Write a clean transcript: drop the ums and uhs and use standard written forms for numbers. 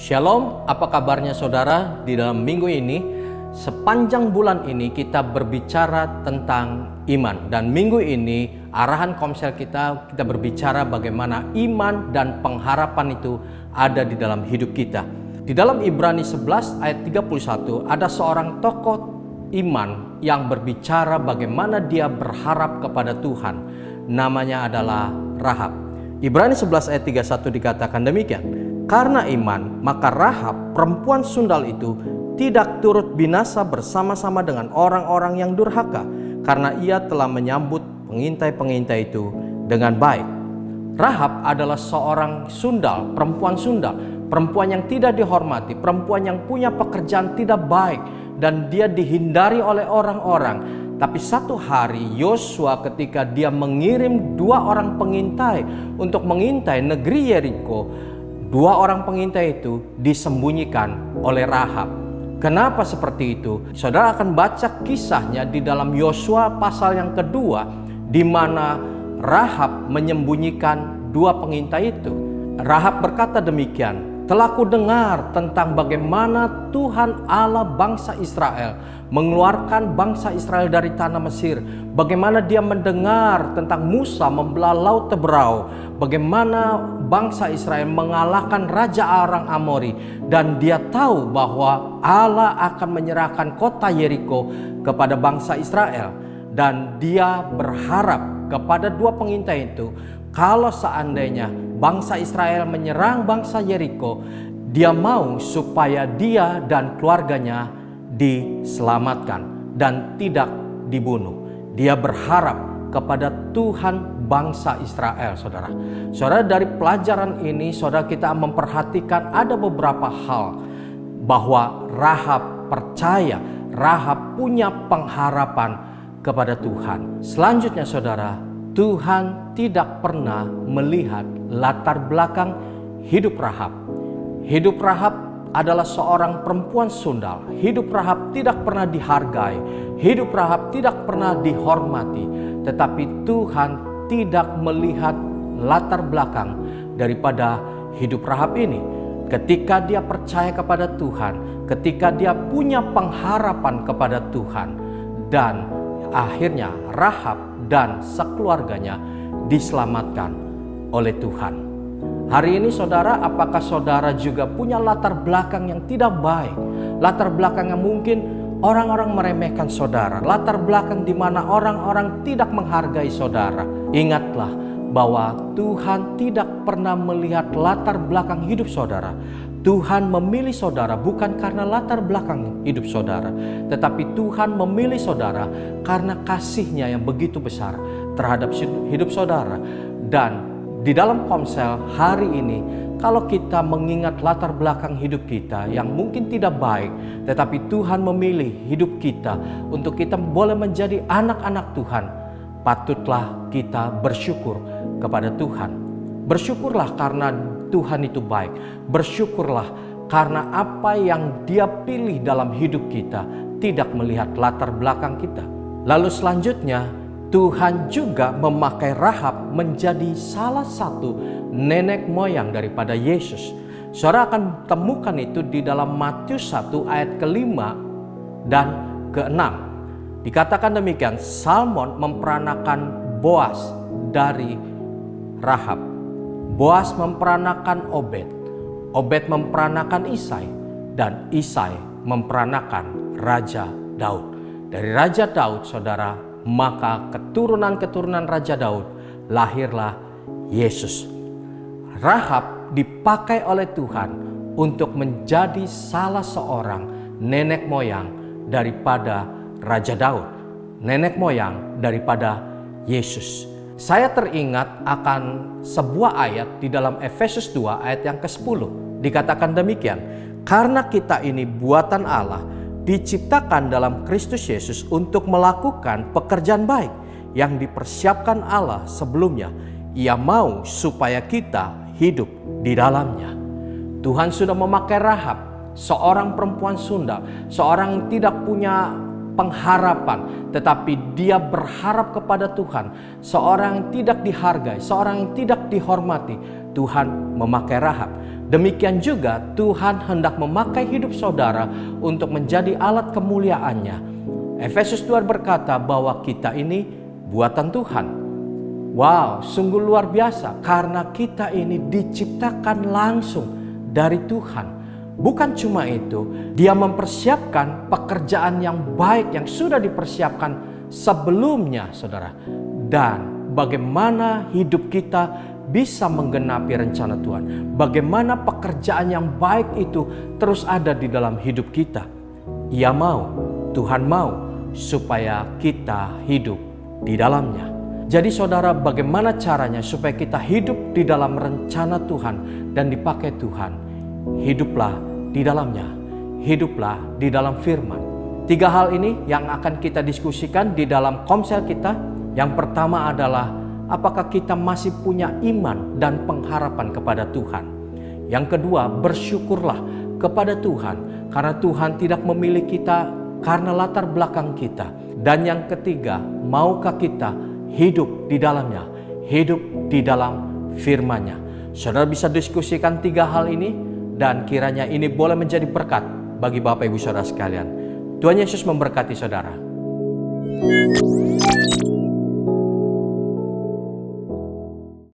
Shalom, apa kabarnya saudara? Di dalam minggu ini, sepanjang bulan ini kita berbicara tentang iman. Dan minggu ini arahan komsel kita berbicara bagaimana iman dan pengharapan itu ada di dalam hidup kita. Di dalam Ibrani 11 ayat 31 ada seorang tokoh iman yang berbicara bagaimana dia berharap kepada Tuhan. Namanya adalah Rahab. Ibrani 11 ayat 31 dikatakan demikian. Karena iman, maka Rahab, perempuan sundal itu, tidak turut binasa bersama-sama dengan orang-orang yang durhaka, karena ia telah menyambut pengintai-pengintai itu dengan baik. Rahab adalah seorang sundal, perempuan yang tidak dihormati, perempuan yang punya pekerjaan tidak baik, dan dia dihindari oleh orang-orang. Tapi satu hari Yosua ketika dia mengirim 2 orang pengintai untuk mengintai negeri Yeriko, 2 orang pengintai itu disembunyikan oleh Rahab. Kenapa seperti itu? Saudara akan baca kisahnya di dalam Yosua pasal yang kedua, di mana Rahab menyembunyikan 2 pengintai itu. Rahab berkata demikian, "Telah kudengar tentang bagaimana Tuhan Allah bangsa Israel mengeluarkan bangsa Israel dari tanah Mesir. Bagaimana dia mendengar tentang Musa membelah laut Teberau. Bagaimana bangsa Israel mengalahkan Raja Aram Amori. Dan dia tahu bahwa Allah akan menyerahkan kota Yeriko kepada bangsa Israel. Dan dia berharap kepada 2 pengintai itu, kalau seandainya bangsa Israel menyerang bangsa Yeriko, dia mau supaya dia dan keluarganya diselamatkan dan tidak dibunuh. Dia berharap kepada Tuhan bangsa Israel, saudara. Saudara, dari pelajaran ini, saudara, kita memperhatikan ada beberapa hal bahwa Rahab percaya, Rahab punya pengharapan kepada Tuhan. Selanjutnya, saudara, Tuhan tidak pernah melihat latar belakang hidup Rahab. Hidup Rahab adalah seorang perempuan sundal. Hidup Rahab tidak pernah dihargai. Hidup Rahab tidak pernah dihormati. Tetapi Tuhan tidak melihat latar belakang daripada hidup Rahab ini. Ketika dia percaya kepada Tuhan, ketika dia punya pengharapan kepada Tuhan, dan akhirnya Rahab dan sekeluarganya diselamatkan oleh Tuhan. Hari ini saudara, apakah saudara juga punya latar belakang yang tidak baik? Latar belakang yang mungkin orang-orang meremehkan saudara. Latar belakang di mana orang-orang tidak menghargai saudara. Ingatlah bahwa Tuhan tidak pernah melihat latar belakang hidup saudara. Tuhan memilih saudara bukan karena latar belakang hidup saudara, tetapi Tuhan memilih saudara karena kasih-Nya yang begitu besar terhadap hidup saudara. Dan di dalam komsel hari ini, kalau kita mengingat latar belakang hidup kita yang mungkin tidak baik, tetapi Tuhan memilih hidup kita untuk kita boleh menjadi anak-anak Tuhan, patutlah kita bersyukur kepada Tuhan. Bersyukurlah karena Tuhan itu baik. Bersyukurlah karena apa yang Dia pilih dalam hidup kita tidak melihat latar belakang kita. Lalu selanjutnya, Tuhan juga memakai Rahab menjadi salah satu nenek moyang daripada Yesus. Saudara akan temukan itu di dalam Matius 1 ayat ke-5 dan ke-6. Dikatakan demikian, Salmon memperanakan Boas dari Rahab. Boas memperanakan Obed. Obed memperanakan Isai. Dan Isai memperanakan Raja Daud. Dari Raja Daud, saudara, maka keturunan-keturunan Raja Daud lahirlah Yesus. Rahab dipakai oleh Tuhan untuk menjadi salah seorang nenek moyang daripada Raja Daud, nenek moyang daripada Yesus. Saya teringat akan sebuah ayat di dalam Efesus 2 ayat yang ke-10. Dikatakan demikian, karena kita ini buatan Allah, diciptakan dalam Kristus Yesus untuk melakukan pekerjaan baik yang dipersiapkan Allah sebelumnya. Ia mau supaya kita hidup di dalamnya. Tuhan sudah memakai Rahab, seorang perempuan sundal, seorang yang tidak punya pengharapan, tetapi dia berharap kepada Tuhan. Seorang yang tidak dihargai, seorang yang tidak dihormati. Tuhan memakai Rahab. Demikian juga Tuhan hendak memakai hidup saudara untuk menjadi alat kemuliaan-Nya. Efesus 2 berkata bahwa kita ini buatan Tuhan. Wow, sungguh luar biasa karena kita ini diciptakan langsung dari Tuhan. Bukan cuma itu, Dia mempersiapkan pekerjaan yang baik yang sudah dipersiapkan sebelumnya, saudara. Dan bagaimana hidup kita bisa menggenapi rencana Tuhan. Bagaimana pekerjaan yang baik itu terus ada di dalam hidup kita. Ia mau, Tuhan mau, supaya kita hidup di dalamnya. Jadi saudara, bagaimana caranya supaya kita hidup di dalam rencana Tuhan dan dipakai Tuhan? Hiduplah di dalamnya. Hiduplah di dalam firman. 3 hal ini yang akan kita diskusikan di dalam komsel kita. Yang pertama adalah apakah kita masih punya iman dan pengharapan kepada Tuhan. Yang kedua, bersyukurlah kepada Tuhan karena Tuhan tidak memilih kita karena latar belakang kita. Dan yang ketiga, maukah kita hidup di dalamnya, hidup di dalam firman-Nya. Saudara bisa diskusikan 3 hal ini dan kiranya ini boleh menjadi berkat bagi Bapak Ibu Saudara sekalian. Tuhan Yesus memberkati saudara.